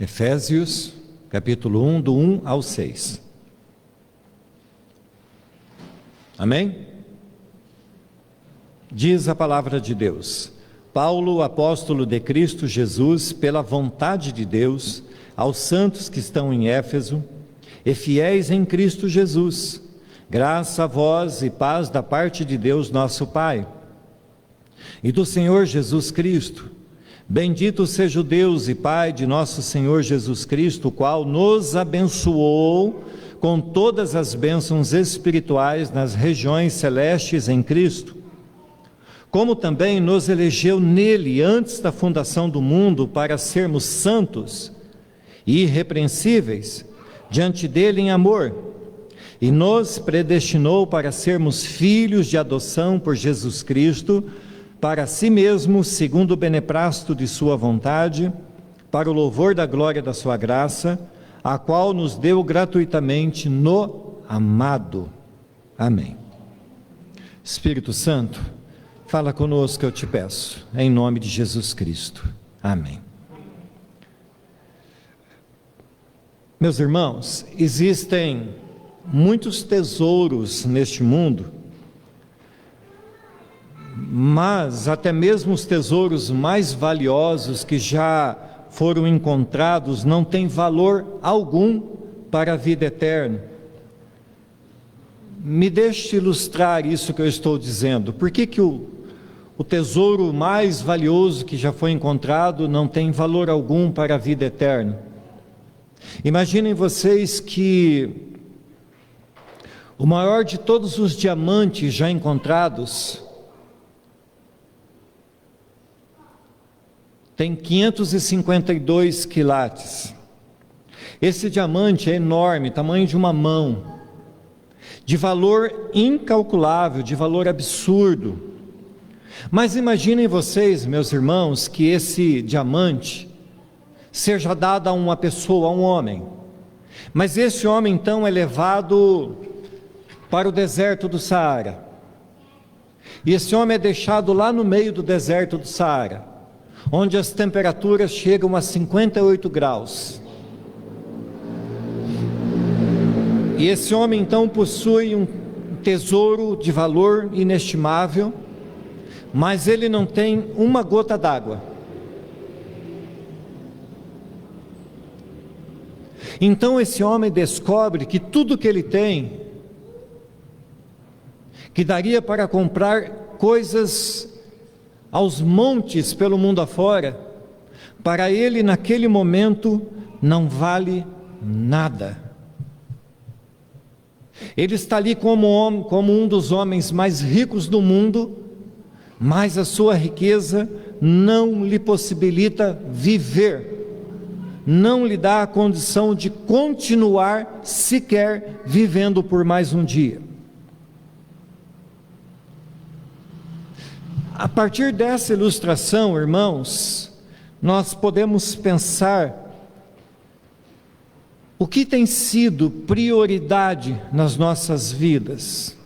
Efésios, capítulo 1, do 1 ao 6. Amém? Diz a palavra de Deus: Paulo, apóstolo de Cristo Jesus, pela vontade de Deus, aos santos que estão em Éfeso, e fiéis em Cristo Jesus, graça a vós e paz da parte de Deus nosso Pai, e do Senhor Jesus Cristo. Bendito seja o Deus e Pai de nosso Senhor Jesus Cristo, o qual nos abençoou com todas as bênçãos espirituais nas regiões celestes em Cristo, como também nos elegeu nele antes da fundação do mundo para sermos santos e irrepreensíveis diante dele em amor, e nos predestinou para sermos filhos de adoção por Jesus Cristo, para si mesmo, segundo o beneplácito de sua vontade, para o louvor da glória da sua graça, a qual nos deu gratuitamente no amado. Amém. Espírito Santo, fala conosco, eu te peço, em nome de Jesus Cristo. Amém. Meus irmãos, existem muitos tesouros neste mundo, mas até mesmo os tesouros mais valiosos que já foram encontrados não têm valor algum para a vida eterna. Me deixe ilustrar isso que eu estou dizendo. Por que o tesouro mais valioso que já foi encontrado não tem valor algum para a vida eterna? Imaginem vocês que o maior de todos os diamantes já encontrados tem 552 quilates. Esse diamante é enorme, tamanho de uma mão, de valor incalculável, de valor absurdo. Mas imaginem vocês, meus irmãos, que esse diamante seja dado a uma pessoa, a um homem. Mas esse homem então é levado para o deserto do Saara. E esse homem é deixado lá no meio do deserto do Saara, onde as temperaturas chegam a 58 graus. E esse homem então possui um tesouro de valor inestimável, mas ele não tem uma gota d'água. Então esse homem descobre que tudo que ele tem, que daria para comprar coisas aos montes pelo mundo afora, para ele naquele momento não vale nada. Ele está ali como um dos homens mais ricos do mundo, mas a sua riqueza não lhe possibilita viver, não lhe dá a condição de continuar sequer vivendo por mais um dia. A partir dessa ilustração, irmãos, nós podemos pensar o que tem sido prioridade nas nossas vidas.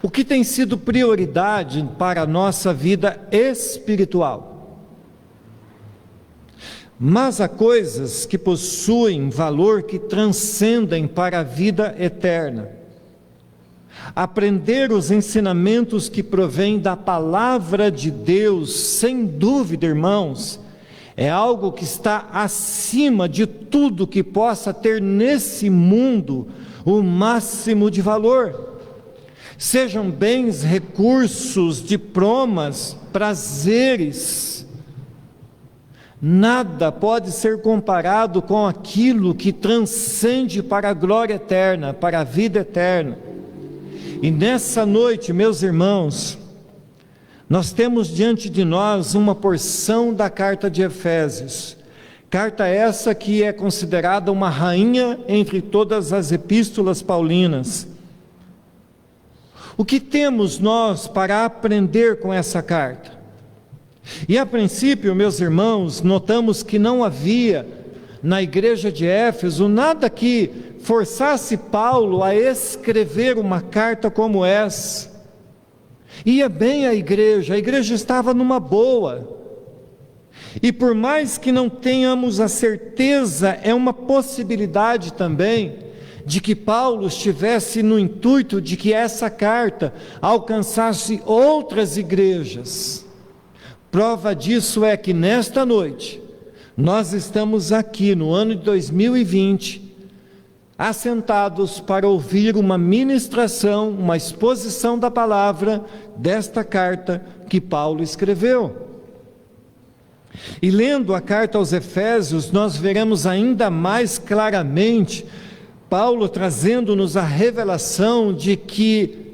O que tem sido prioridade para a nossa vida espiritual. Mas há coisas que possuem valor que transcendem para a vida eterna. Aprender os ensinamentos que provêm da palavra de Deus, sem dúvida, irmãos, é algo que está acima de tudo que possa ter nesse mundo o máximo de valor. Sejam bens, recursos, diplomas, prazeres, nada pode ser comparado com aquilo que transcende para a glória eterna, para a vida eterna. E nessa noite, meus irmãos, nós temos diante de nós uma porção da carta de Efésios, carta essa que é considerada uma rainha entre todas as epístolas paulinas. O que temos nós para aprender com essa carta? E a princípio, meus irmãos, notamos que não havia na igreja de Éfeso nada que forçasse Paulo a escrever uma carta como essa. Ia bem a igreja estava numa boa. E por mais que não tenhamos a certeza, é uma possibilidade também de que Paulo estivesse no intuito de que essa carta alcançasse outras igrejas. Prova disso é que nesta noite, nós estamos aqui no ano de 2020, assentados para ouvir uma ministração, uma exposição da palavra desta carta que Paulo escreveu. E lendo a carta aos Efésios, nós veremos ainda mais claramente Paulo trazendo-nos a revelação de que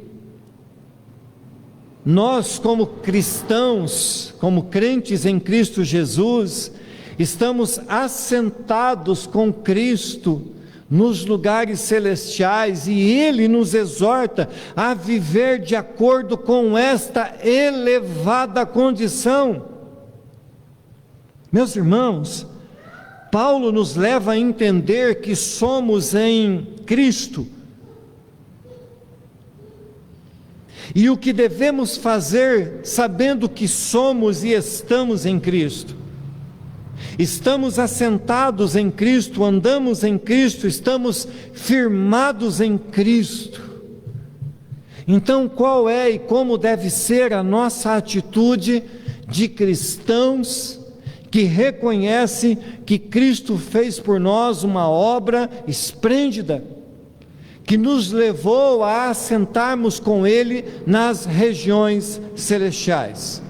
nós, como cristãos, como crentes em Cristo Jesus, estamos assentados com Cristo nos lugares celestiais, e Ele nos exorta a viver de acordo com esta elevada condição. Meus irmãos, Paulo nos leva a entender que somos em Cristo, e o que devemos fazer sabendo que somos e estamos em Cristo. Estamos assentados em Cristo, andamos em Cristo, estamos firmados em Cristo. Então, qual é e como deve ser a nossa atitude de cristãos que reconhece que Cristo fez por nós uma obra esplêndida, que nos levou a assentarmos com Ele nas regiões celestiais?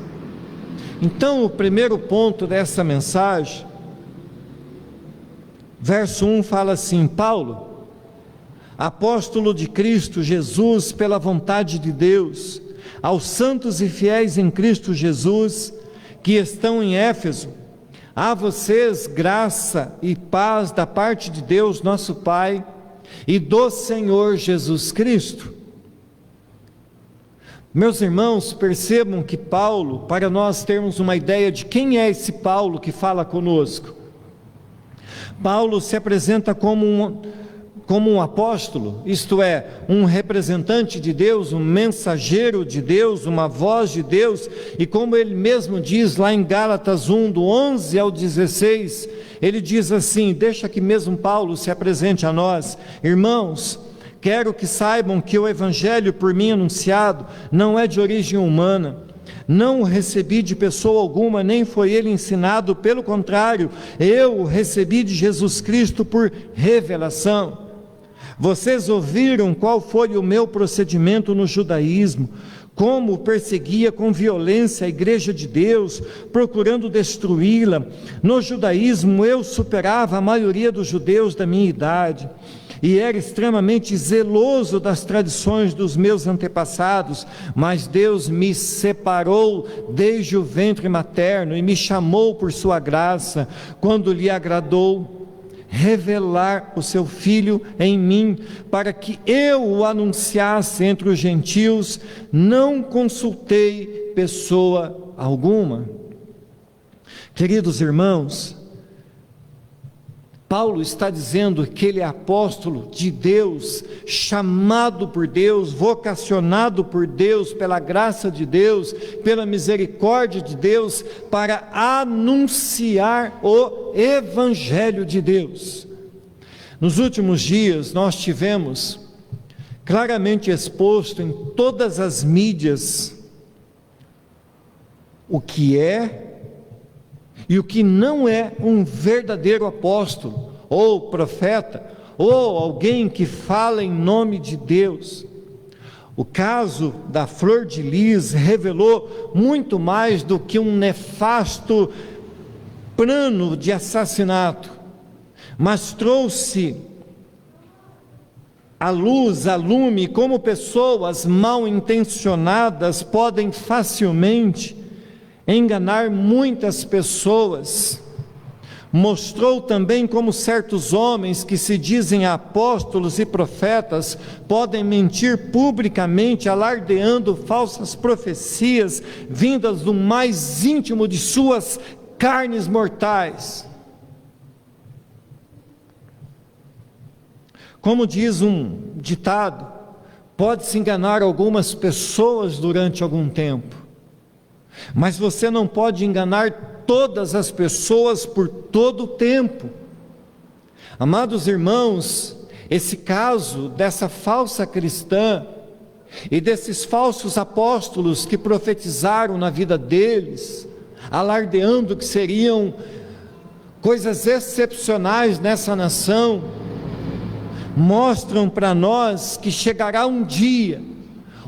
Então, o primeiro ponto dessa mensagem, verso 1 fala assim: Paulo, apóstolo de Cristo Jesus pela vontade de Deus, aos santos e fiéis em Cristo Jesus, que estão em Éfeso, a vocês graça e paz da parte de Deus nosso Pai e do Senhor Jesus Cristo. Meus irmãos, percebam que Paulo, para nós termos uma ideia de quem é esse Paulo que fala conosco, Paulo se apresenta como um apóstolo, isto é, um representante de Deus, um mensageiro de Deus, uma voz de Deus, e como ele mesmo diz lá em Gálatas 1, do 11 ao 16, ele diz assim, deixa que mesmo Paulo se apresente a nós: irmãos, quero que saibam que o evangelho por mim anunciado não é de origem humana, não o recebi de pessoa alguma, nem foi ele ensinado, pelo contrário, eu o recebi de Jesus Cristo por revelação. Vocês ouviram qual foi o meu procedimento no judaísmo, como perseguia com violência a igreja de Deus, procurando destruí-la. No judaísmo eu superava a maioria dos judeus da minha idade, e era extremamente zeloso das tradições dos meus antepassados, mas Deus me separou desde o ventre materno e me chamou por sua graça, quando lhe agradou revelar o seu Filho em mim, para que eu o anunciasse entre os gentios. Não consultei pessoa alguma. Queridos irmãos, Paulo está dizendo que ele é apóstolo de Deus, chamado por Deus, vocacionado por Deus, pela graça de Deus, pela misericórdia de Deus, para anunciar o Evangelho de Deus. Nos últimos dias nós tivemos claramente exposto em todas as mídias o que é e o que não é um verdadeiro apóstolo, ou profeta, ou alguém que fala em nome de Deus. O caso da Flor de Lis revelou muito mais do que um nefasto plano de assassinato, mas trouxe à luz, a lume, como pessoas mal intencionadas podem facilmente enganar muitas pessoas. Mostrou também como certos homens que se dizem apóstolos e profetas podem mentir publicamente, alardeando falsas profecias vindas do mais íntimo de suas carnes mortais. Como diz um ditado, pode-se enganar algumas pessoas durante algum tempo, mas você não pode enganar todas as pessoas por todo o tempo. Amados irmãos, esse caso dessa falsa cristã e desses falsos apóstolos que profetizaram na vida deles, alardeando que seriam coisas excepcionais nessa nação, mostram para nós que chegará um dia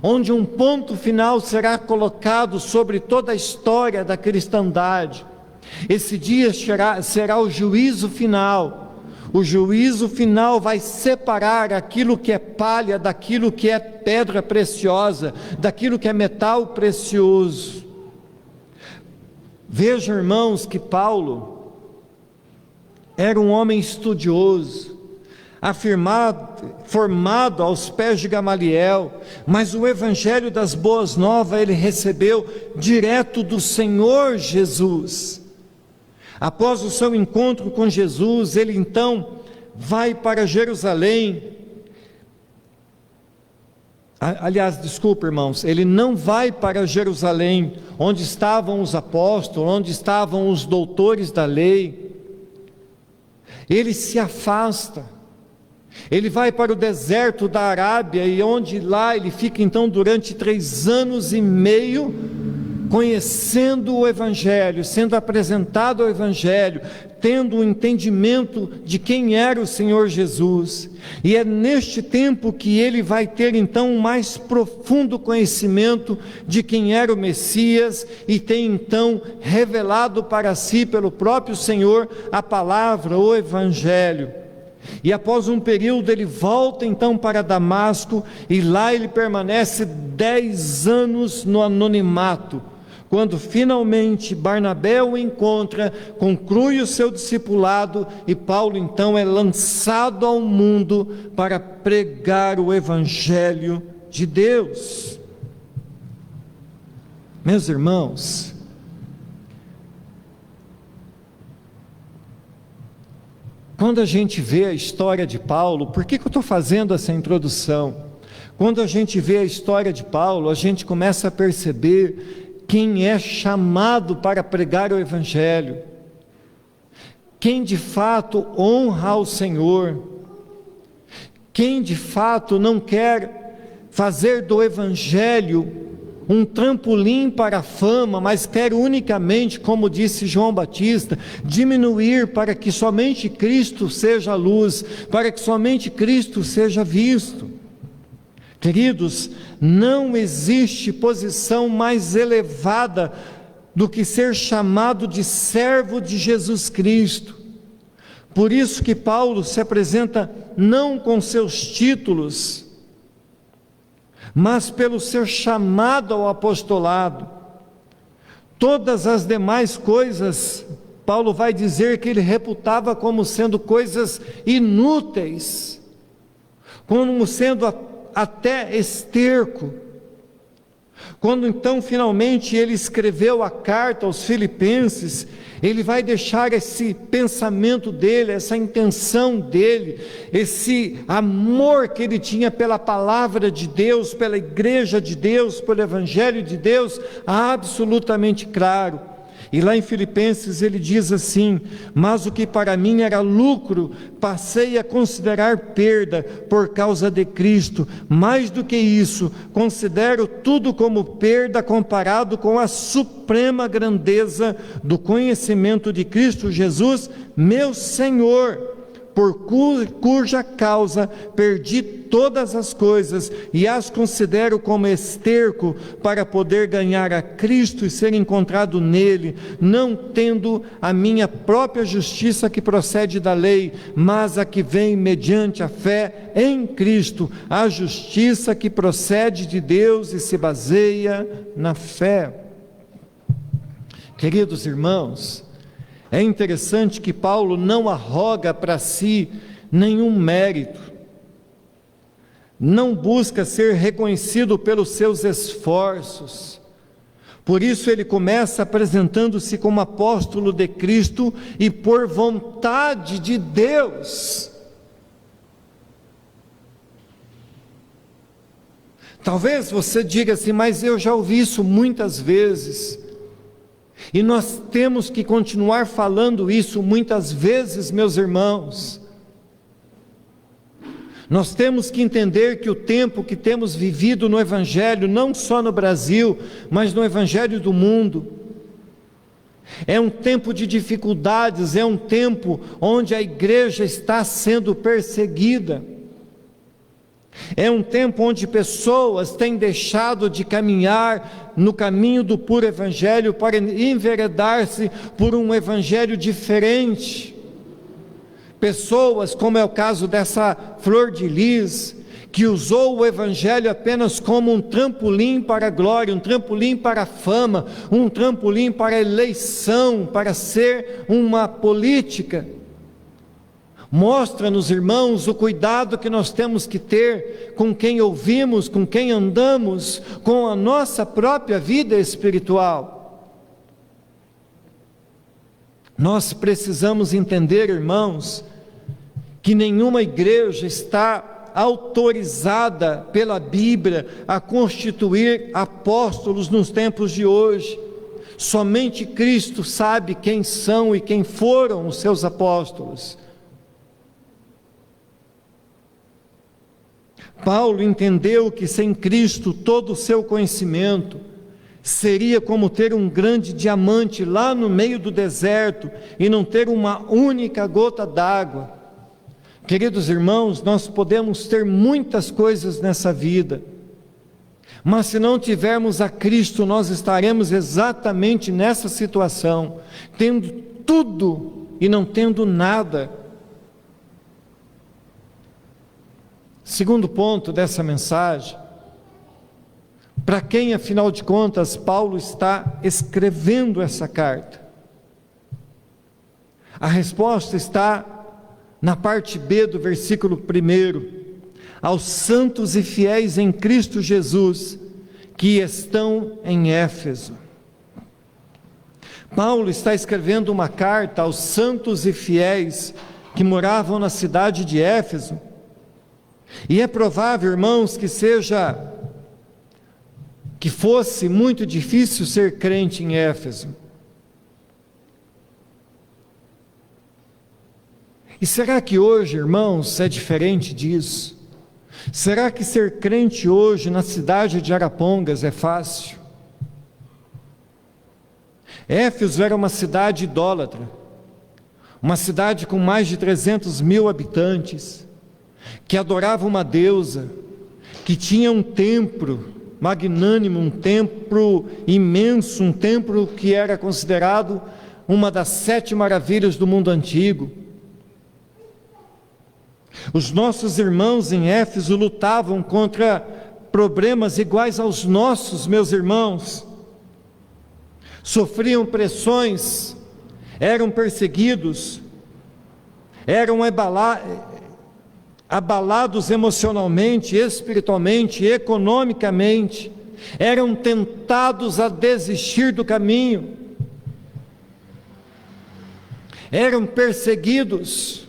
onde um ponto final será colocado sobre toda a história da cristandade. Esse dia será o juízo final. O juízo final vai separar aquilo que é palha daquilo que é pedra preciosa, daquilo que é metal precioso. Vejam, irmãos, que Paulo era um homem estudioso, formado aos pés de Gamaliel, mas o evangelho das boas novas ele recebeu direto do Senhor Jesus. Após o seu encontro com Jesus, ele então vai para Jerusalém. Aliás, desculpa, irmãos, ele não vai para Jerusalém, onde estavam os apóstolos, onde estavam os doutores da lei. Ele se afasta. Ele vai para o deserto da Arábia, e onde lá ele fica então durante 3 anos e meio, conhecendo o Evangelho, sendo apresentado ao Evangelho, tendo um entendimento de quem era o Senhor Jesus. E é neste tempo que ele vai ter então um mais profundo conhecimento de quem era o Messias, e tem então revelado para si pelo próprio Senhor a palavra, o Evangelho. E após um período ele volta então para Damasco, e lá ele permanece 10 anos no anonimato. Quando finalmente Barnabé o encontra, conclui o seu discipulado, e Paulo então é lançado ao mundo para pregar o Evangelho de Deus. Meus irmãos, quando a gente vê a história de Paulo, por que eu estou fazendo essa introdução? Quando a gente vê a história de Paulo, a gente começa a perceber quem é chamado para pregar o Evangelho, quem de fato honra ao Senhor, quem de fato não quer fazer do Evangelho um trampolim para a fama, mas quer unicamente, como disse João Batista, diminuir para que somente Cristo seja a luz, para que somente Cristo seja visto. Queridos, não existe posição mais elevada do que ser chamado de servo de Jesus Cristo. Por isso que Paulo se apresenta não com seus títulos, mas pelo seu chamado ao apostolado. Todas as demais coisas, Paulo vai dizer que ele reputava como sendo coisas inúteis, como sendo até esterco. Quando então finalmente ele escreveu a carta aos Filipenses, ele vai deixar esse pensamento dele, essa intenção dele, esse amor que ele tinha pela palavra de Deus, pela igreja de Deus, pelo Evangelho de Deus, absolutamente claro. E lá em Filipenses ele diz assim: mas o que para mim era lucro, passei a considerar perda por causa de Cristo. Mais do que isso, considero tudo como perda comparado com a suprema grandeza do conhecimento de Cristo Jesus, meu Senhor, por cuja causa perdi todas as coisas e as considero como esterco para poder ganhar a Cristo e ser encontrado nele, não tendo a minha própria justiça que procede da lei, mas a que vem mediante a fé em Cristo, a justiça que procede de Deus e se baseia na fé. Queridos irmãos, é interessante que Paulo não arroga para si nenhum mérito, não busca ser reconhecido pelos seus esforços. Por isso ele começa apresentando-se como apóstolo de Cristo e por vontade de Deus. Talvez você diga assim: mas eu já ouvi isso muitas vezes. E nós temos que continuar falando isso muitas vezes, meus irmãos. Nós temos que entender que o tempo que temos vivido no Evangelho, não só no Brasil, mas no Evangelho do mundo, é um tempo de dificuldades, é um tempo onde a igreja está sendo perseguida. É um tempo onde pessoas têm deixado de caminhar no caminho do puro Evangelho para enveredar-se por um Evangelho diferente. Pessoas, como é o caso dessa Flor de Lis, que usou o Evangelho apenas como um trampolim para a glória, um trampolim para a fama, um trampolim para a eleição, para ser uma política. Mostra-nos, irmãos, o cuidado que nós temos que ter com quem ouvimos, com quem andamos, com a nossa própria vida espiritual. Nós precisamos entender, irmãos, que nenhuma igreja está autorizada pela Bíblia a constituir apóstolos nos tempos de hoje. Somente Cristo sabe quem são e quem foram os seus apóstolos. Paulo entendeu que sem Cristo todo o seu conhecimento seria como ter um grande diamante lá no meio do deserto e não ter uma única gota d'água. Queridos irmãos, nós podemos ter muitas coisas nessa vida, mas se não tivermos a Cristo, nós estaremos exatamente nessa situação, tendo tudo e não tendo nada. Segundo ponto dessa mensagem, para quem afinal de contas Paulo está escrevendo essa carta? A resposta está na parte B do versículo 1, aos santos e fiéis em Cristo Jesus, que estão em Éfeso. Paulo está escrevendo uma carta aos santos e fiéis que moravam na cidade de Éfeso, e é provável, irmãos, que fosse muito difícil ser crente em Éfeso. E será que hoje, irmãos, é diferente disso? Será que ser crente hoje na cidade de Arapongas é fácil? Éfeso era uma cidade idólatra, uma cidade com mais de 300 mil habitantes, que adorava uma deusa, que tinha um templo magnânimo, um templo imenso, um templo que era considerado uma das 7 maravilhas do mundo antigo. Os nossos irmãos em Éfeso lutavam contra problemas iguais aos nossos, meus irmãos. Sofriam pressões, eram perseguidos, eram abalados emocionalmente, espiritualmente, economicamente, eram tentados a desistir do caminho, eram perseguidos.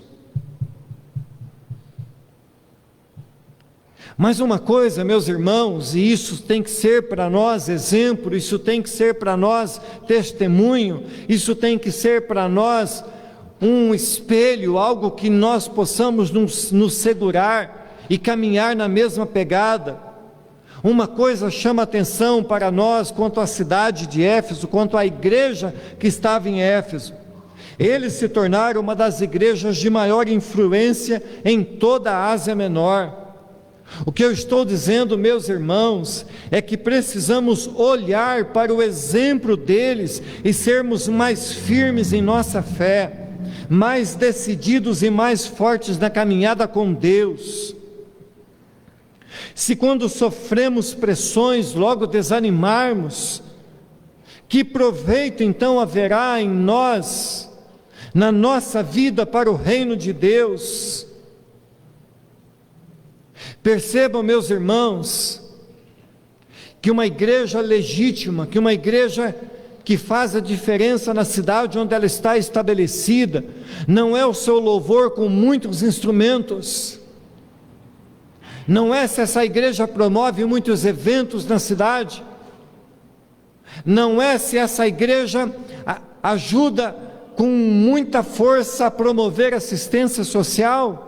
Mas uma coisa, meus irmãos, e isso tem que ser para nós exemplo, isso tem que ser para nós testemunho, isso tem que ser para nós um espelho, algo que nós possamos nos segurar e caminhar na mesma pegada. Uma coisa chama atenção para nós quanto à cidade de Éfeso, quanto à igreja que estava em Éfeso. Eles se tornaram uma das igrejas de maior influência em toda a Ásia Menor. O que eu estou dizendo, meus irmãos, é que precisamos olhar para o exemplo deles e sermos mais firmes em nossa fé, mais decididos e mais fortes na caminhada com Deus. Se quando sofremos pressões logo desanimarmos, que proveito então haverá em nós, na nossa vida para o reino de Deus? Percebam, meus irmãos, que uma igreja legítima, que uma igreja que faz a diferença na cidade onde ela está estabelecida, não é o seu louvor com muitos instrumentos, não é se essa igreja promove muitos eventos na cidade, Não é se essa igreja ajuda com muita força a promover assistência social.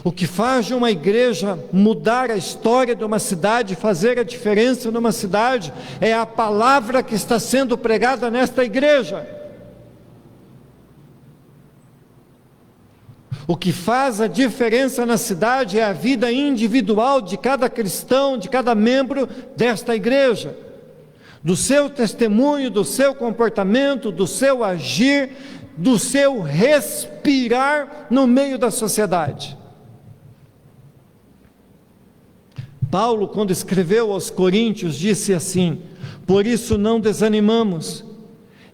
O que faz de uma igreja mudar a história de uma cidade, fazer a diferença numa cidade, é a palavra que está sendo pregada nesta igreja. O que faz a diferença na cidade é a vida individual de cada cristão, de cada membro desta igreja, do seu testemunho, do seu comportamento, do seu agir, do seu respirar no meio da sociedade. Paulo, quando escreveu aos Coríntios, disse assim: por isso não desanimamos,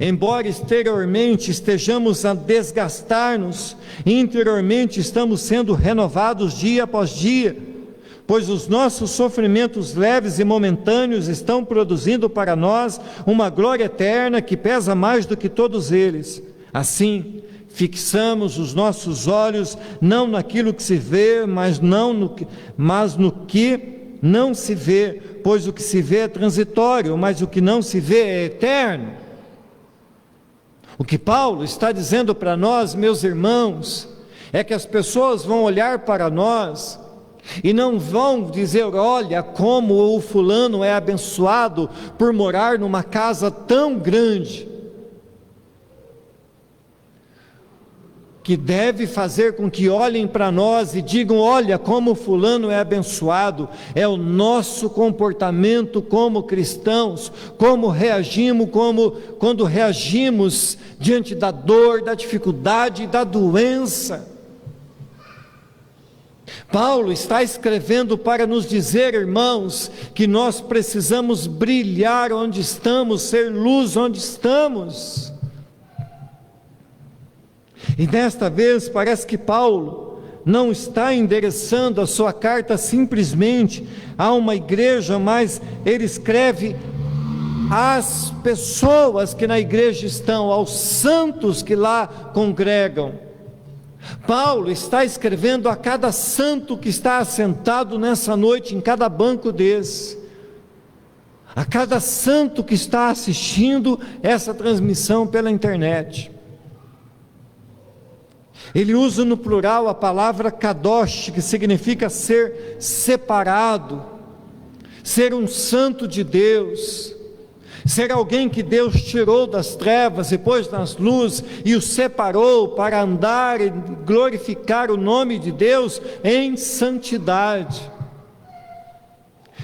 embora exteriormente estejamos a desgastar-nos, interiormente estamos sendo renovados dia após dia, pois os nossos sofrimentos leves e momentâneos estão produzindo para nós uma glória eterna que pesa mais do que todos eles. Assim, fixamos os nossos olhos não naquilo que se vê, mas no que não se vê, pois o que se vê é transitório, mas o que não se vê é eterno. O que Paulo está dizendo para nós, meus irmãos, é que as pessoas vão olhar para nós e não vão dizer: olha como o fulano é abençoado por morar numa casa tão grande. Que deve fazer com que olhem para nós e digam: olha como fulano é abençoado, é o nosso comportamento como cristãos, como reagimos, quando reagimos diante da dor, da dificuldade e da doença. Paulo está escrevendo para nos dizer, irmãos, que nós precisamos brilhar onde estamos, ser luz onde estamos. E desta vez parece que Paulo não está endereçando a sua carta simplesmente a uma igreja, mas ele escreve às pessoas que na igreja estão, aos santos que lá congregam. Paulo está escrevendo a cada santo que está assentado nessa noite em cada banco desse, a cada santo que está assistindo essa transmissão pela internet. Ele usa no plural a palavra kadosh, que significa ser separado, ser um santo de Deus, ser alguém que Deus tirou das trevas e pôs nas luzes e o separou para andar e glorificar o nome de Deus em santidade.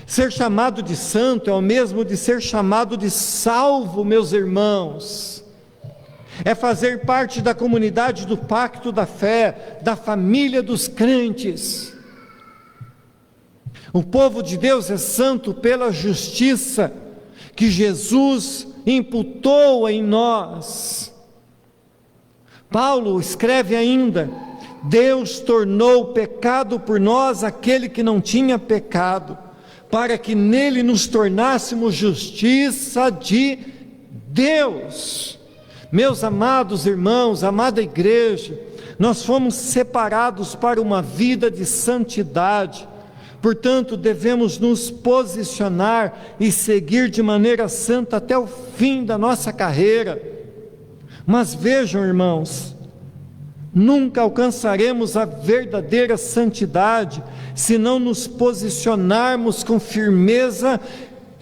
Ser chamado de santo é o mesmo de ser chamado de salvo, meus irmãos. É fazer parte da comunidade do pacto da fé, da família dos crentes. O povo de Deus é santo pela justiça que Jesus imputou em nós. Paulo escreve ainda: Deus tornou pecado por nós aquele que não tinha pecado, para que nele nos tornássemos justiça de Deus. Meus amados irmãos, amada igreja, nós fomos separados para uma vida de santidade, portanto devemos nos posicionar e seguir de maneira santa até o fim da nossa carreira. Mas vejam, irmãos, nunca alcançaremos a verdadeira santidade se não nos posicionarmos com firmeza,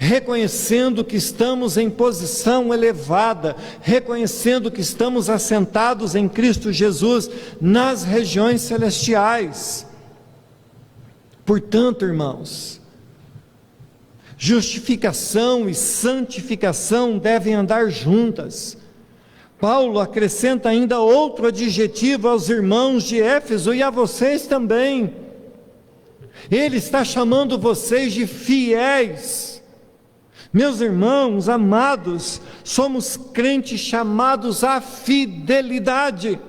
reconhecendo que estamos em posição elevada, reconhecendo que estamos assentados em Cristo Jesus nas regiões celestiais. Portanto, irmãos, justificação e santificação devem andar juntas. Paulo acrescenta ainda outro adjetivo aos irmãos de Éfeso e a vocês também. Ele está chamando vocês de fiéis. Meus irmãos amados, somos crentes chamados à fidelidade.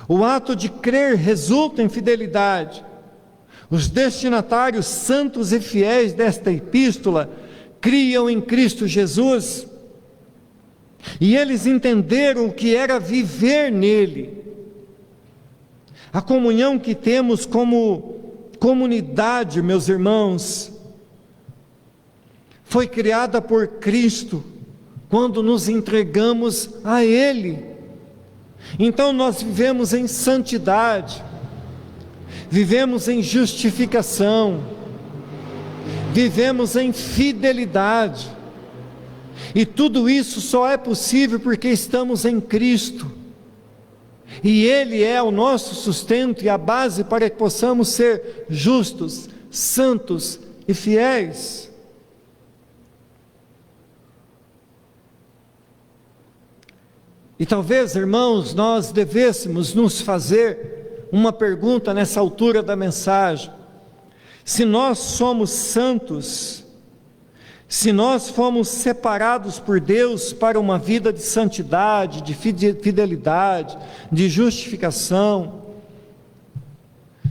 O ato de crer resulta em fidelidade. Os destinatários santos e fiéis desta epístola criam em Cristo Jesus, e eles entenderam o que era viver nele. A comunhão que temos como comunidade, meus irmãos, foi criada por Cristo, quando nos entregamos a Ele. Então nós vivemos em santidade, vivemos em justificação, vivemos em fidelidade, e tudo isso só é possível porque estamos em Cristo, e Ele é o nosso sustento e a base para que possamos ser justos, santos e fiéis. E talvez, irmãos, nós devêssemos nos fazer uma pergunta nessa altura da mensagem: se nós somos santos, se nós fomos separados por Deus para uma vida de santidade, de fidelidade, de justificação,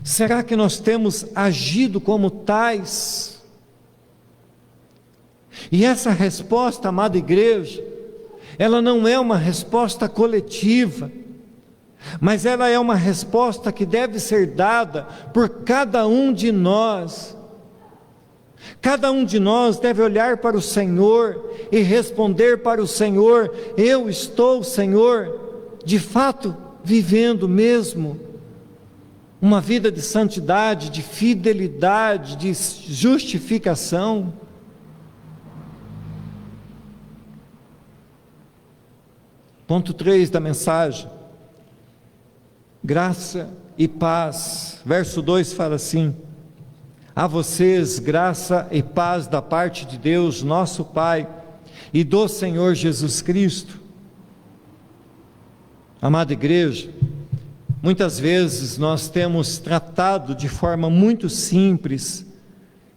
será que nós temos agido como tais? E essa resposta, amada igreja, ela não é uma resposta coletiva, mas ela é uma resposta que deve ser dada por cada um de nós. Cada um de nós deve olhar para o Senhor e responder para o Senhor: eu estou, Senhor, de fato vivendo mesmo uma vida de santidade, de fidelidade, de justificação? Ponto 3 da mensagem: graça e paz. Verso 2 fala assim: a vocês graça e paz da parte de Deus nosso Pai e do Senhor Jesus Cristo. Amada igreja, muitas vezes nós temos tratado de forma muito simples,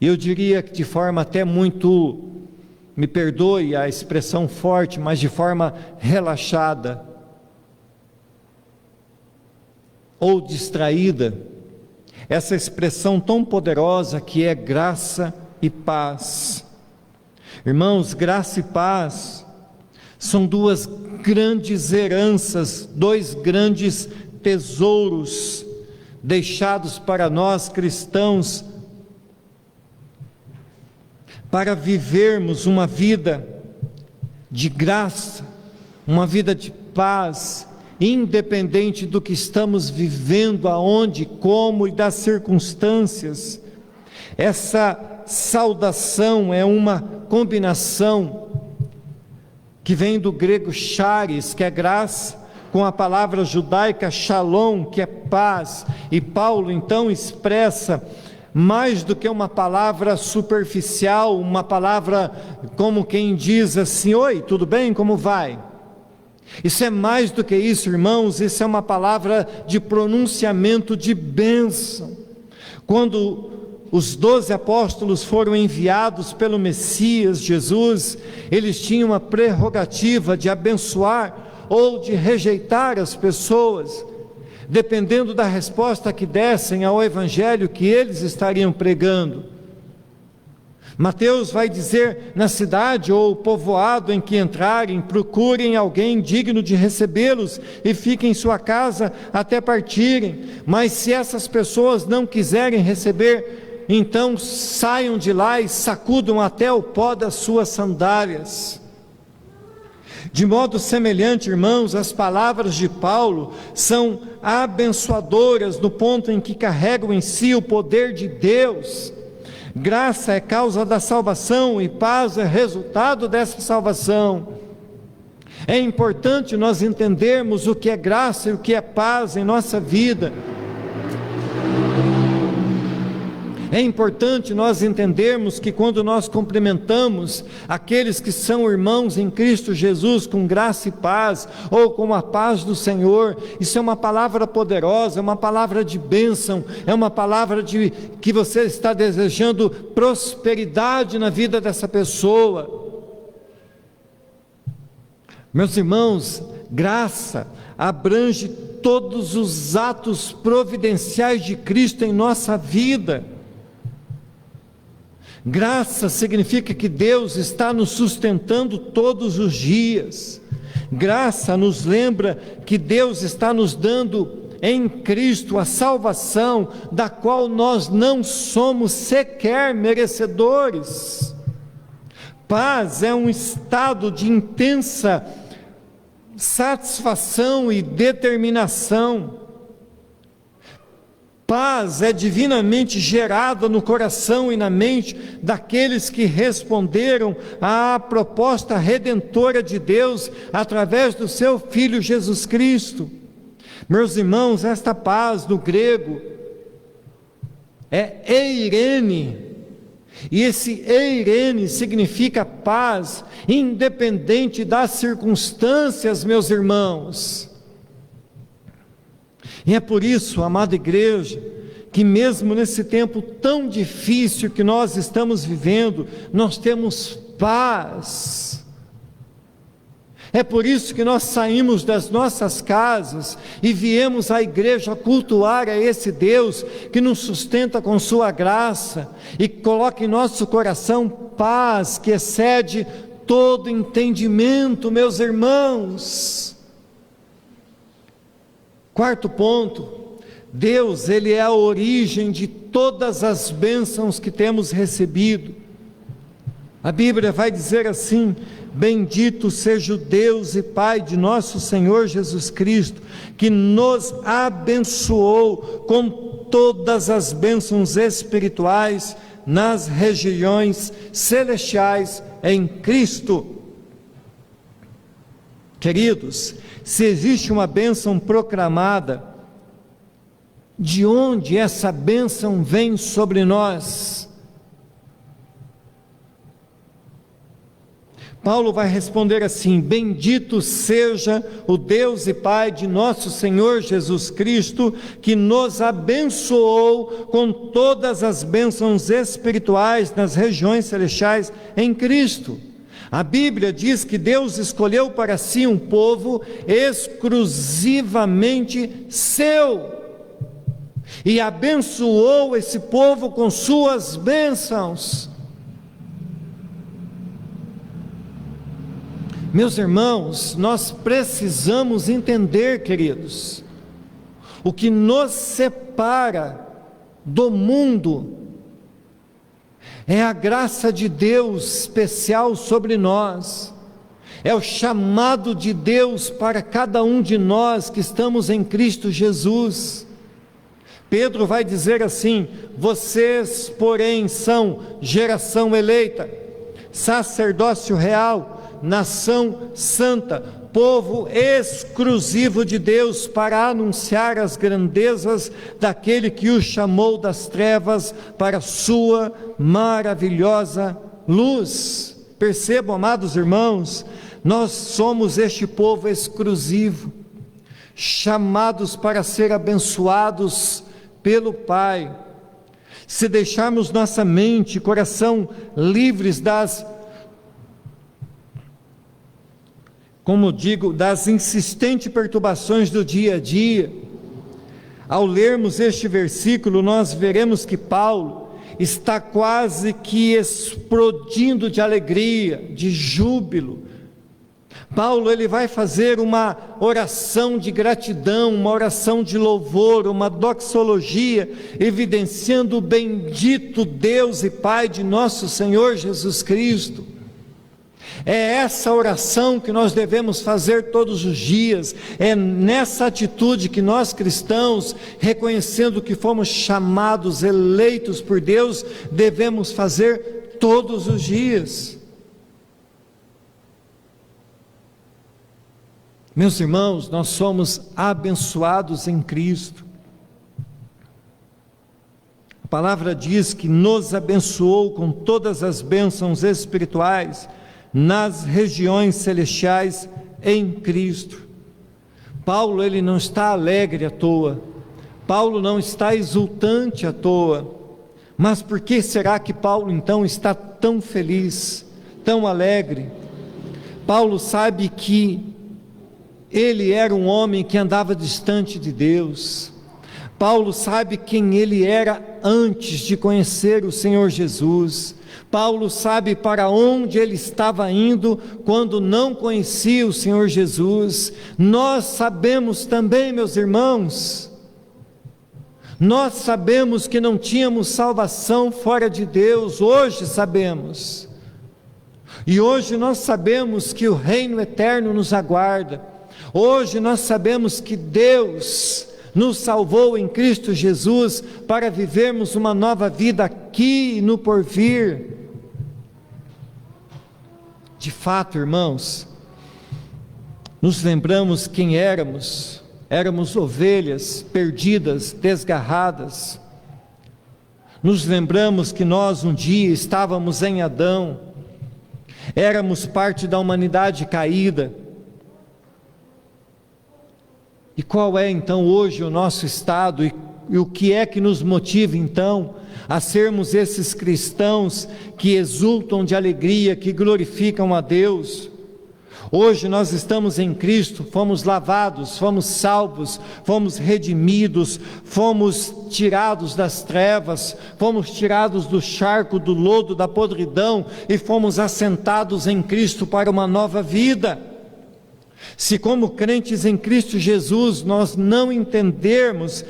e eu diria que de forma até muito, me perdoe a expressão forte, mas de forma relaxada ou distraída, essa expressão tão poderosa que é graça e paz. Irmãos, graça e paz são duas grandes heranças, dois grandes tesouros deixados para nós cristãos, para vivermos uma vida de graça, uma vida de paz, independente do que estamos vivendo, aonde, como e das circunstâncias. Essa saudação é uma combinação que vem do grego charis, que é graça, com a palavra judaica shalom, que é paz, e Paulo então expressa mais do que uma palavra superficial, uma palavra como quem diz assim: oi, tudo bem, como vai? Isso é mais do que isso, irmãos, isso é uma palavra de pronunciamento de bênção. Quando os 12 apóstolos foram enviados pelo Messias Jesus, eles tinham a prerrogativa de abençoar ou de rejeitar as pessoas, dependendo da resposta que dessem ao evangelho que eles estariam pregando. Mateus vai dizer: na cidade ou povoado em que entrarem, procurem alguém digno de recebê-los e fiquem em sua casa até partirem. Mas se essas pessoas não quiserem receber, então saiam de lá e sacudam até o pó das suas sandálias. De modo semelhante, irmãos, as palavras de Paulo são abençoadoras no ponto em que carregam em si o poder de Deus. Graça é causa da salvação e paz é resultado dessa salvação. É importante nós entendermos o que é graça e o que é paz em nossa vida. É importante nós entendermos que quando nós cumprimentamos aqueles que são irmãos em Cristo Jesus com graça e paz, ou com a paz do Senhor, isso é uma palavra poderosa, é uma palavra de bênção, é uma palavra de que você está desejando prosperidade na vida dessa pessoa. Meus irmãos, graça abrange todos os atos providenciais de Cristo em nossa vida. Graça significa que Deus está nos sustentando todos os dias. Graça nos lembra que Deus está nos dando em Cristo a salvação, da qual nós não somos sequer merecedores. Paz é um estado de intensa satisfação e determinação. Paz é divinamente gerada no coração e na mente daqueles que responderam à proposta redentora de Deus através do seu Filho Jesus Cristo. Meus irmãos, esta paz no grego é eirene, e esse eirene significa paz independente das circunstâncias, meus irmãos. E é por isso, amada igreja, que mesmo nesse tempo tão difícil que nós estamos vivendo, nós temos paz. É por isso que nós saímos das nossas casas e viemos à igreja cultuar a esse Deus que nos sustenta com sua graça e coloca em nosso coração paz que excede todo entendimento, meus irmãos. Quarto ponto, Deus, Ele é a origem de todas as bênçãos que temos recebido. A Bíblia vai dizer assim: bendito seja o Deus e Pai de nosso Senhor Jesus Cristo, que nos abençoou com todas as bênçãos espirituais nas regiões celestiais em Cristo. Queridos, se existe uma bênção proclamada, de onde essa bênção vem sobre nós? Paulo vai responder assim: bendito seja o Deus e Pai de nosso Senhor Jesus Cristo, que nos abençoou com todas as bênçãos espirituais nas regiões celestiais em Cristo. A Bíblia diz que Deus escolheu para si um povo exclusivamente seu, e abençoou esse povo com suas bênçãos. Meus irmãos, nós precisamos entender, queridos, o que nos separa do mundo é a graça de Deus especial sobre nós, é o chamado de Deus para cada um de nós que estamos em Cristo Jesus. Pedro vai dizer assim: vocês, porém, são geração eleita, sacerdócio real, nação santa, povo exclusivo de Deus, para anunciar as grandezas daquele que os chamou das trevas para a sua maravilhosa luz. Percebam, amados irmãos, nós somos este povo exclusivo, chamados para ser abençoados pelo Pai. Se deixarmos nossa mente e coração livres das insistentes perturbações do dia a dia, ao lermos este versículo, nós veremos que Paulo está quase que explodindo de alegria, de júbilo. Paulo, ele vai fazer uma oração de gratidão, uma oração de louvor, uma doxologia, evidenciando o bendito Deus e Pai de nosso Senhor Jesus Cristo. É essa oração que nós devemos fazer todos os dias, é nessa atitude que nós cristãos, reconhecendo que fomos chamados, eleitos por Deus, devemos fazer todos os dias. Meus irmãos, nós somos abençoados em Cristo. A palavra diz que nos abençoou com todas as bênçãos espirituais nas regiões celestiais em Cristo. Paulo, ele não está alegre à toa, Paulo não está exultante à toa, mas por que será que Paulo então está tão feliz, tão alegre? Paulo sabe que ele era um homem que andava distante de Deus. Paulo sabe quem ele era antes de conhecer o Senhor Jesus. Paulo sabe para onde ele estava indo quando não conhecia o Senhor Jesus. Nós sabemos também, meus irmãos, nós sabemos que não tínhamos salvação fora de Deus, hoje sabemos. E hoje nós sabemos que o reino eterno nos aguarda. Hoje nós sabemos que Deus nos salvou em Cristo Jesus para vivermos uma nova vida aqui e no porvir. De fato, irmãos, nos lembramos quem éramos. Éramos ovelhas perdidas, desgarradas. Nos lembramos que nós um dia estávamos em Adão, éramos parte da humanidade caída. E qual é então hoje o nosso estado e o que é que nos motiva então a sermos esses cristãos que exultam de alegria, que glorificam a Deus? Hoje nós estamos em Cristo, fomos lavados, fomos salvos, fomos redimidos, fomos tirados das trevas, fomos tirados do charco, do lodo, da podridão e fomos assentados em Cristo para uma nova vida. Se como crentes em Cristo Jesus nós não entendermos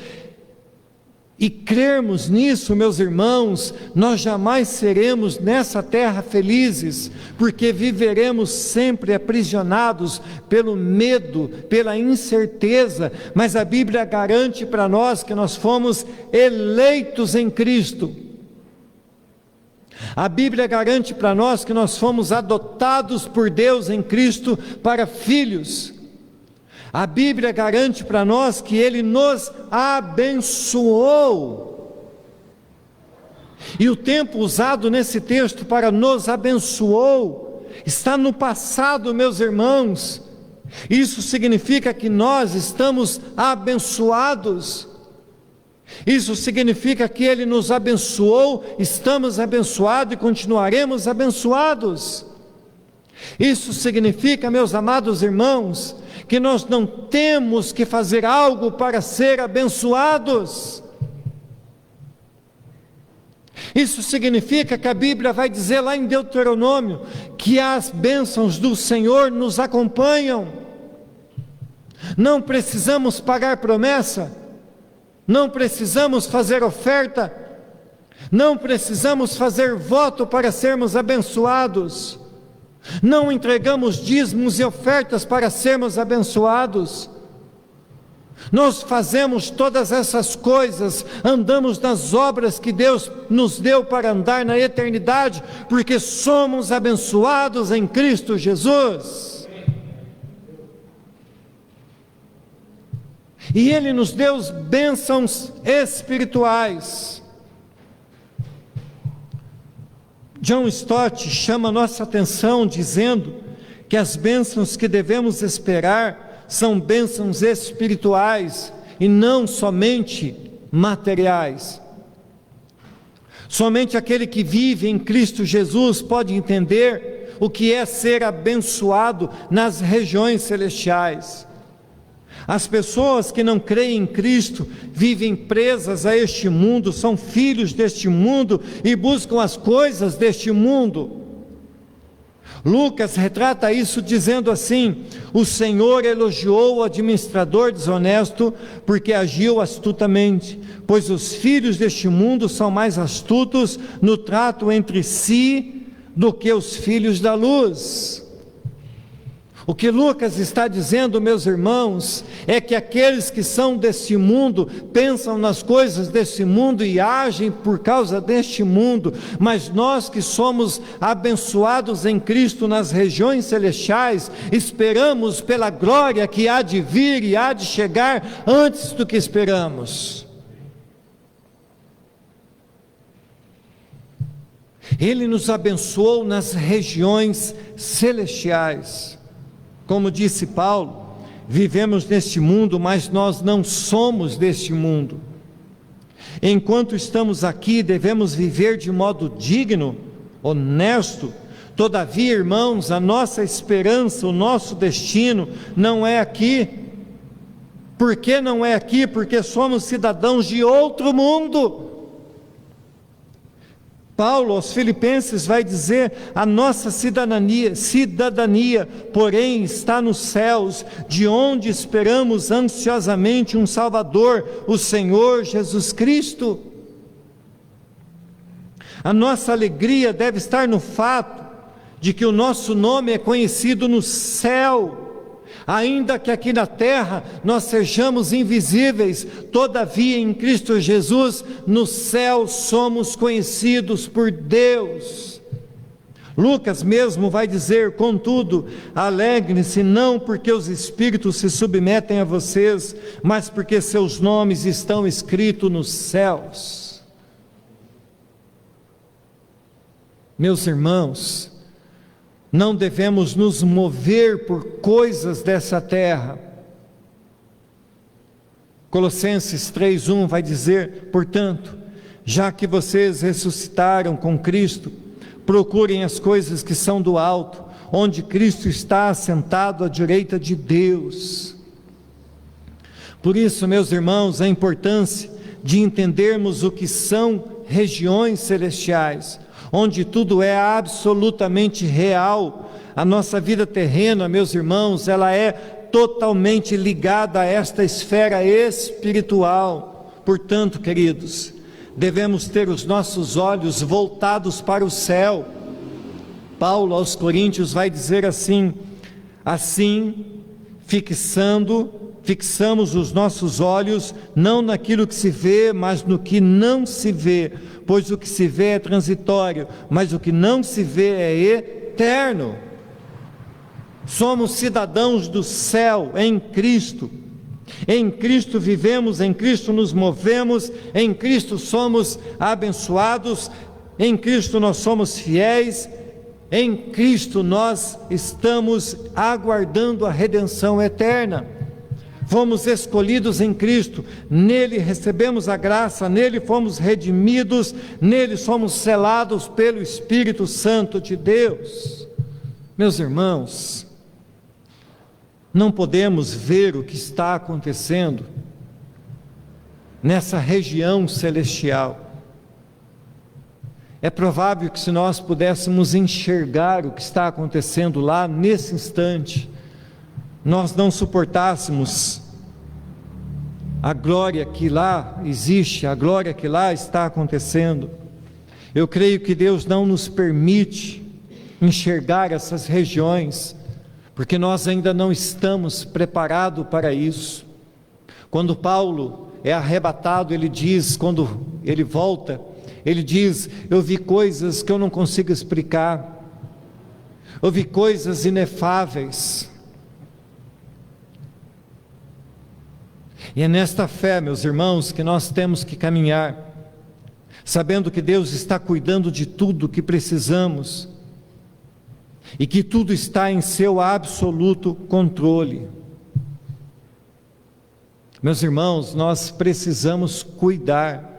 e crermos nisso, meus irmãos, nós jamais seremos nessa terra felizes, porque viveremos sempre aprisionados pelo medo, pela incerteza, mas a Bíblia garante para nós que nós fomos eleitos em Cristo. A Bíblia garante para nós que nós fomos adotados por Deus em Cristo para filhos. A Bíblia garante para nós que Ele nos abençoou. E o tempo usado nesse texto para nos abençoou está no passado, meus irmãos. Isso significa que nós estamos abençoados. Isso significa que Ele nos abençoou, estamos abençoados e continuaremos abençoados. Isso significa, meus amados irmãos, que nós não temos que fazer algo para ser abençoados. Isso significa que a Bíblia vai dizer lá em Deuteronômio, que as bênçãos do Senhor nos acompanham. Não precisamos pagar promessa, não precisamos fazer oferta, não precisamos fazer voto para sermos abençoados. Não entregamos dízimos e ofertas para sermos abençoados. Nós fazemos todas essas coisas, andamos nas obras que Deus nos deu para andar na eternidade, porque somos abençoados em Cristo Jesus. E Ele nos deu bênçãos espirituais. John Stott chama nossa atenção dizendo que as bênçãos que devemos esperar são bênçãos espirituais e não somente materiais. Somente aquele que vive em Cristo Jesus pode entender o que é ser abençoado nas regiões celestiais. As pessoas que não creem em Cristo vivem presas a este mundo, são filhos deste mundo e buscam as coisas deste mundo. Lucas retrata isso dizendo assim: o Senhor elogiou o administrador desonesto porque agiu astutamente, pois os filhos deste mundo são mais astutos no trato entre si do que os filhos da luz. O que Lucas está dizendo, meus irmãos, é que aqueles que são deste mundo, pensam nas coisas deste mundo e agem por causa deste mundo, mas nós que somos abençoados em Cristo nas regiões celestiais, esperamos pela glória que há de vir e há de chegar antes do que esperamos. Ele nos abençoou nas regiões celestiais. Como disse Paulo, vivemos neste mundo, mas nós não somos deste mundo. Enquanto estamos aqui, devemos viver de modo digno, honesto. Todavia, irmãos, a nossa esperança, o nosso destino não é aqui. Por que não é aqui? Porque somos cidadãos de outro mundo. Paulo aos Filipenses vai dizer: a nossa cidadania, porém, está nos céus, de onde esperamos ansiosamente um Salvador, o Senhor Jesus Cristo. A nossa alegria deve estar no fato de que o nosso nome é conhecido no céu, ainda que aqui na terra nós sejamos invisíveis, todavia em Cristo Jesus, no céu somos conhecidos por Deus. Lucas mesmo vai dizer: contudo, alegrem-se não porque os espíritos se submetem a vocês, mas porque seus nomes estão escritos nos céus. Meus irmãos, não devemos nos mover por coisas dessa terra. Colossenses 3:1 vai dizer: portanto, já que vocês ressuscitaram com Cristo, procurem as coisas que são do alto, onde Cristo está assentado à direita de Deus. Por isso, meus irmãos, a importância de entendermos o que são regiões celestiais, onde tudo é absolutamente real. A nossa vida terrena, meus irmãos, ela é totalmente ligada a esta esfera espiritual. Portanto, queridos, devemos ter os nossos olhos voltados para o céu. Paulo aos Coríntios vai dizer assim: fixamos os nossos olhos não naquilo que se vê, mas no que não se vê, pois o que se vê é transitório, mas o que não se vê é eterno. Somos cidadãos do céu em Cristo. Em Cristo vivemos, em Cristo nos movemos, em Cristo somos abençoados, em Cristo nós somos fiéis, em Cristo nós estamos aguardando a redenção eterna. Fomos escolhidos em Cristo, nele recebemos a graça, nele fomos redimidos, nele somos selados pelo Espírito Santo de Deus. Meus irmãos, não podemos ver o que está acontecendo nessa região celestial. É provável que se nós pudéssemos enxergar o que está acontecendo lá nesse instante, nós não suportássemos a glória que lá existe, a glória que lá está acontecendo. Eu creio que Deus não nos permite enxergar essas regiões, porque nós ainda não estamos preparados para isso. Quando Paulo é arrebatado, ele diz, quando ele volta, ele diz: eu vi coisas que eu não consigo explicar, eu vi coisas inefáveis. E é nesta fé, meus irmãos, que nós temos que caminhar, sabendo que Deus está cuidando de tudo que precisamos, e que tudo está em seu absoluto controle. Meus irmãos, nós precisamos cuidar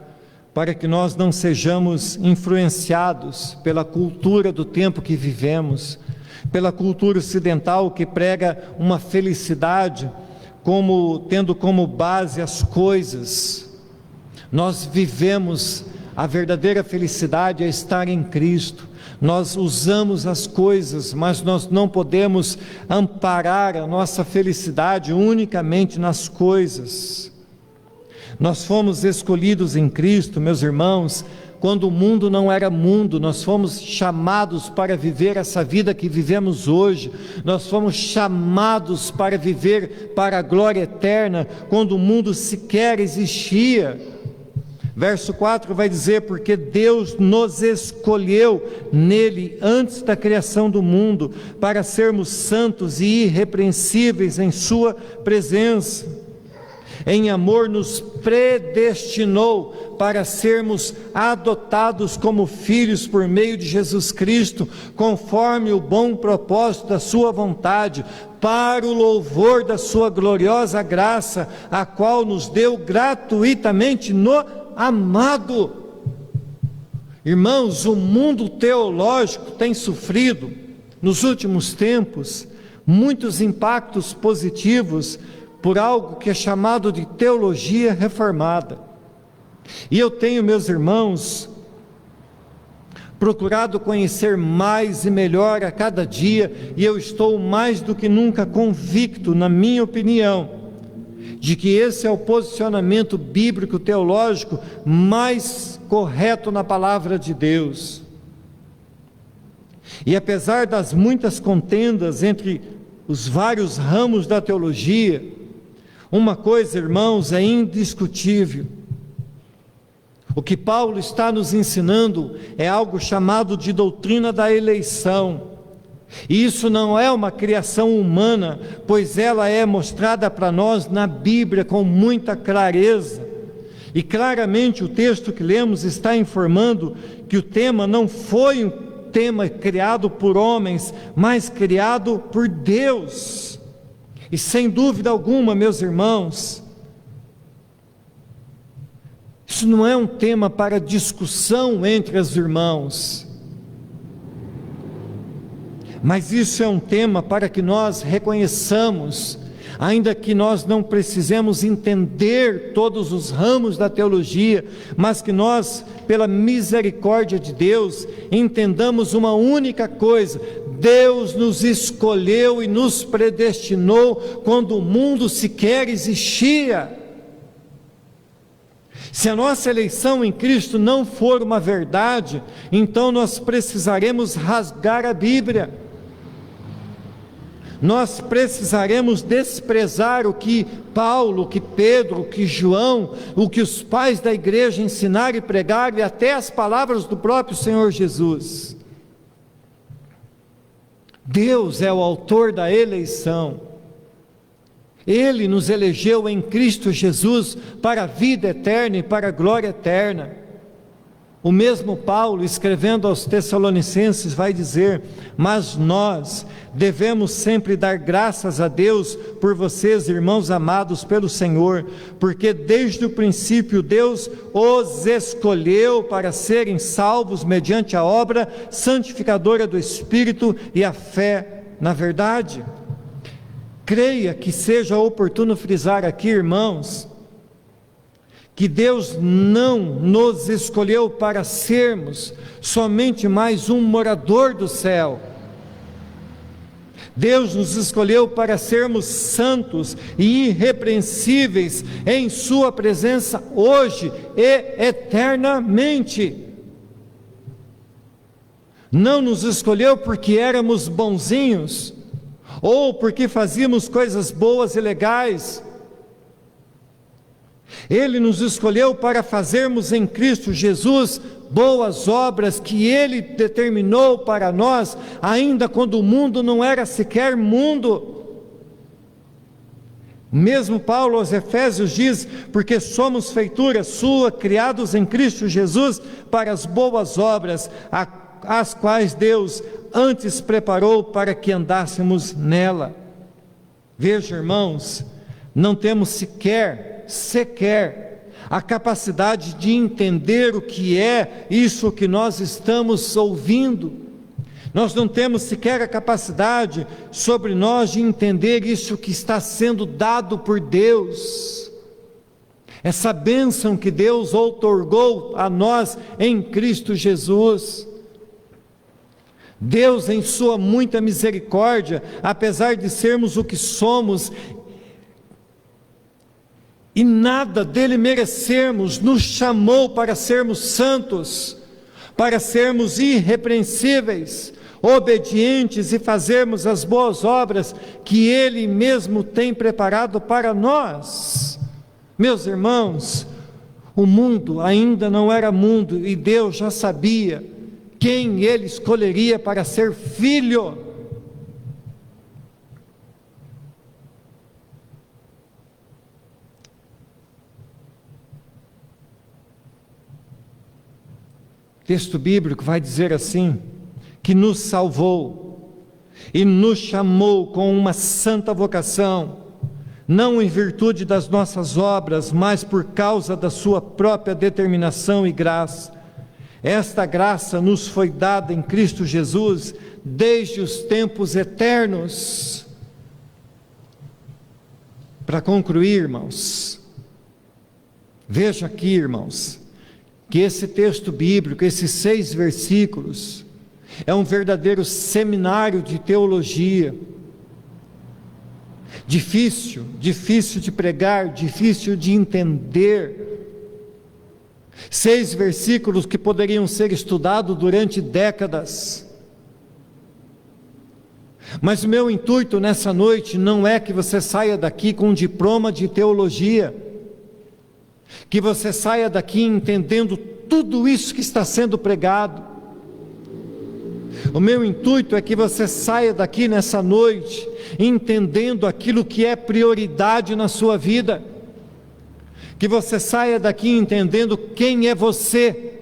para que nós não sejamos influenciados pela cultura do tempo que vivemos, pela cultura ocidental que prega uma felicidade tendo como base as coisas. Nós vivemos, a verdadeira felicidade é estar em Cristo. Nós usamos as coisas, mas nós não podemos amparar a nossa felicidade unicamente nas coisas. Nós fomos escolhidos em Cristo, meus irmãos, quando o mundo não era mundo. Nós fomos chamados para viver essa vida que vivemos hoje. Nós fomos chamados para viver para a glória eterna, quando o mundo sequer existia. Verso 4 vai dizer: porque Deus nos escolheu nele antes da criação do mundo, para sermos santos e irrepreensíveis em sua presença. Em amor nos predestinou para sermos adotados como filhos por meio de Jesus Cristo, conforme o bom propósito da sua vontade, para o louvor da sua gloriosa graça, a qual nos deu gratuitamente no amado. Irmãos, o mundo teológico tem sofrido nos últimos tempos muitos impactos positivos por algo que é chamado de teologia reformada. E eu tenho, meus irmãos, procurado conhecer mais e melhor a cada dia, e eu estou mais do que nunca convicto, na minha opinião, de que esse é o posicionamento bíblico teológico mais correto na palavra de Deus. E apesar das muitas contendas entre os vários ramos da teologia, uma coisa, irmãos, é indiscutível. O que Paulo está nos ensinando é algo chamado de doutrina da eleição. E isso não é uma criação humana, pois ela é mostrada para nós na Bíblia com muita clareza. E claramente o texto que lemos está informando que o tema não foi um tema criado por homens, mas criado por Deus. E sem dúvida alguma, meus irmãos, isso não é um tema para discussão entre os irmãos, mas isso é um tema para que nós reconheçamos, ainda que nós não precisemos entender todos os ramos da teologia, mas que nós, pela misericórdia de Deus, entendamos uma única coisa: Deus nos escolheu e nos predestinou quando o mundo sequer existia. Se a nossa eleição em Cristo não for uma verdade, então nós precisaremos rasgar a Bíblia. Nós precisaremos desprezar o que Paulo, o que Pedro, o que João, o que os pais da igreja ensinaram e pregaram, e até as palavras do próprio Senhor Jesus. Deus é o autor da eleição. Ele nos elegeu em Cristo Jesus para a vida eterna e para a glória eterna. O mesmo Paulo, escrevendo aos Tessalonicenses, vai dizer: mas nós devemos sempre dar graças a Deus por vocês, irmãos amados pelo Senhor, porque desde o princípio Deus os escolheu para serem salvos mediante a obra santificadora do Espírito e a fé na verdade. Creia que seja oportuno frisar aqui, irmãos, que Deus não nos escolheu para sermos somente mais um morador do céu. Deus nos escolheu para sermos santos e irrepreensíveis em sua presença hoje e eternamente. Não nos escolheu porque éramos bonzinhos, ou porque fazíamos coisas boas e legais. Ele nos escolheu para fazermos em Cristo Jesus boas obras que Ele determinou para nós, ainda quando o mundo não era sequer mundo. Mesmo Paulo aos Efésios diz: porque somos feitura sua, criados em Cristo Jesus para as boas obras, as quais Deus antes preparou para que andássemos nela. Veja, irmãos, não temos sequer a capacidade de entender o que é isso que nós estamos ouvindo. Nós não temos sequer a capacidade sobre nós de entender isso que está sendo dado por Deus, essa bênção que Deus outorgou a nós em Cristo Jesus. Deus, em sua muita misericórdia, apesar de sermos o que somos e nada dele merecermos, nos chamou para sermos santos, para sermos irrepreensíveis, obedientes e fazermos as boas obras que Ele mesmo tem preparado para nós. Meus irmãos, o mundo ainda não era mundo e Deus já sabia quem Ele escolheria para ser filho. O texto bíblico vai dizer assim, que nos salvou e nos chamou com uma santa vocação, não em virtude das nossas obras, mas por causa da sua própria determinação e graça. Esta graça nos foi dada em Cristo Jesus desde os tempos eternos. Para concluir, irmãos, veja aqui, irmãos, que esse texto bíblico, esses 6 versículos, é um verdadeiro seminário de teologia. Difícil de pregar, difícil de entender. 6 versículos que poderiam ser estudados durante décadas. Mas o meu intuito nessa noite não é que você saia daqui com um diploma de teologia, que você saia daqui entendendo tudo isso que está sendo pregado. O meu intuito é que você saia daqui nessa noite entendendo aquilo que é prioridade na sua vida, que você saia daqui entendendo quem é você,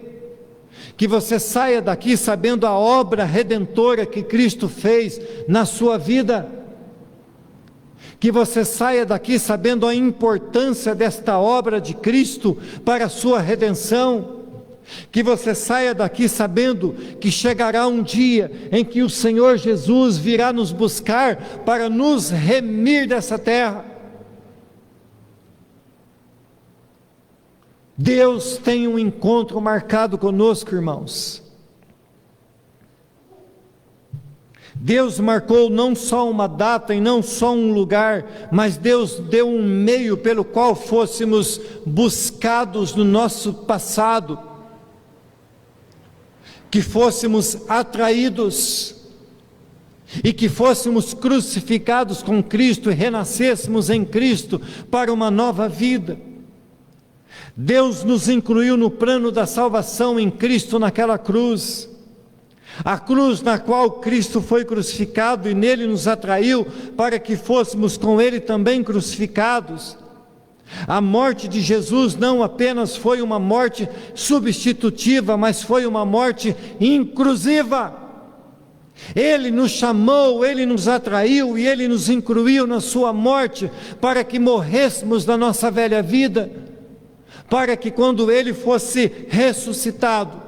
que você saia daqui sabendo a obra redentora que Cristo fez na sua vida, que você saia daqui sabendo a importância desta obra de Cristo para a sua redenção, que você saia daqui sabendo que chegará um dia em que o Senhor Jesus virá nos buscar para nos remir dessa terra. Deus tem um encontro marcado conosco, irmãos. Deus marcou não só uma data e não só um lugar, mas Deus deu um meio pelo qual fôssemos buscados no nosso passado, que fôssemos atraídos e que fôssemos crucificados com Cristo e renascêssemos em Cristo para uma nova vida. Deus nos incluiu no plano da salvação em Cristo naquela cruz, a cruz na qual Cristo foi crucificado e nele nos atraiu para que fôssemos com ele também crucificados. A morte de Jesus não apenas foi uma morte substitutiva, mas foi uma morte inclusiva. Ele nos chamou, ele nos atraiu e ele nos incluiu na sua morte para que morrêssemos da nossa velha vida, para que quando ele fosse ressuscitado,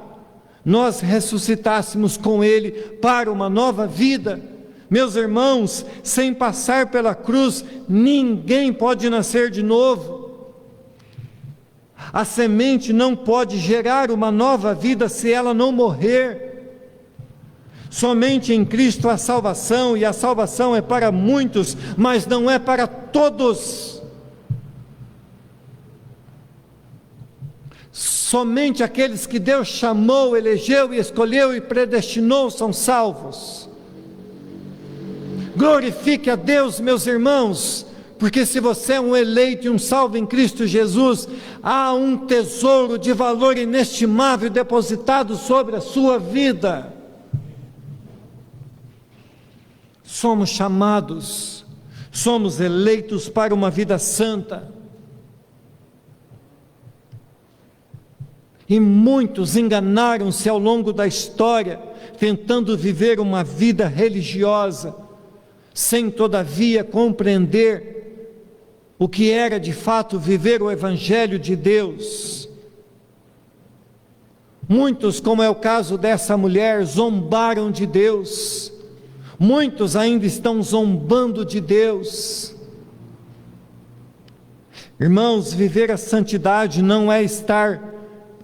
nós ressuscitássemos com ele para uma nova vida. Meus irmãos, sem passar pela cruz, ninguém pode nascer de novo. A semente não pode gerar uma nova vida se ela não morrer. Somente em Cristo há salvação, e a salvação é para muitos, mas não é para todos. Somente aqueles que Deus chamou, elegeu e escolheu e predestinou são salvos. Glorifique a Deus, meus irmãos, porque se você é um eleito e um salvo em Cristo Jesus, há um tesouro de valor inestimável depositado sobre a sua vida. Somos chamados, somos eleitos para uma vida santa. E muitos enganaram-se ao longo da história, tentando viver uma vida religiosa, sem todavia compreender o que era de fato viver o Evangelho de Deus. Muitos, como é o caso dessa mulher, zombaram de Deus. Muitos ainda estão zombando de Deus. Irmãos, viver a santidade não é estar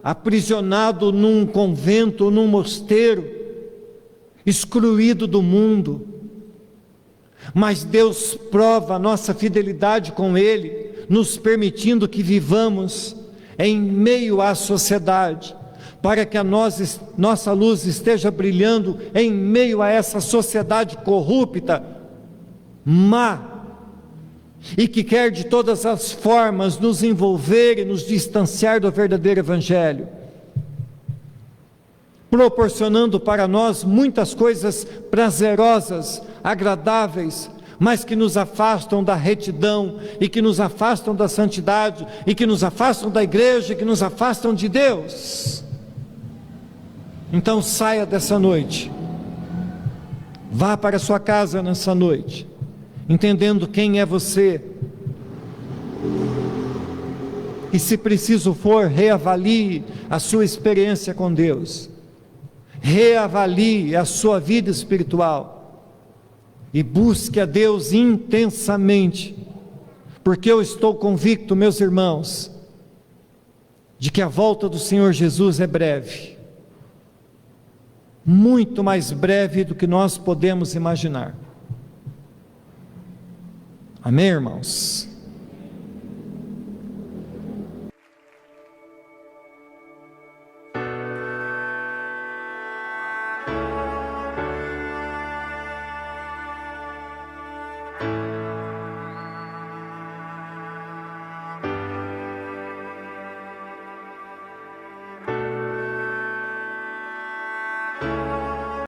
aprisionado num convento, num mosteiro, excluído do mundo, mas Deus prova a nossa fidelidade com Ele, nos permitindo que vivamos em meio à sociedade, para que a nossa luz esteja brilhando em meio a essa sociedade corrupta, má, e que quer de todas as formas nos envolver e nos distanciar do verdadeiro Evangelho, proporcionando para nós muitas coisas prazerosas, agradáveis, mas que nos afastam da retidão, e que nos afastam da santidade, e que nos afastam da igreja, e que nos afastam de Deus. Então saia dessa noite, vá para a sua casa nessa noite, entendendo quem é você, e se preciso for, reavalie a sua experiência com Deus, reavalie a sua vida espiritual, e busque a Deus intensamente, porque eu estou convicto, meus irmãos, de que a volta do Senhor Jesus é breve, muito mais breve do que nós podemos imaginar. Amém, irmãos?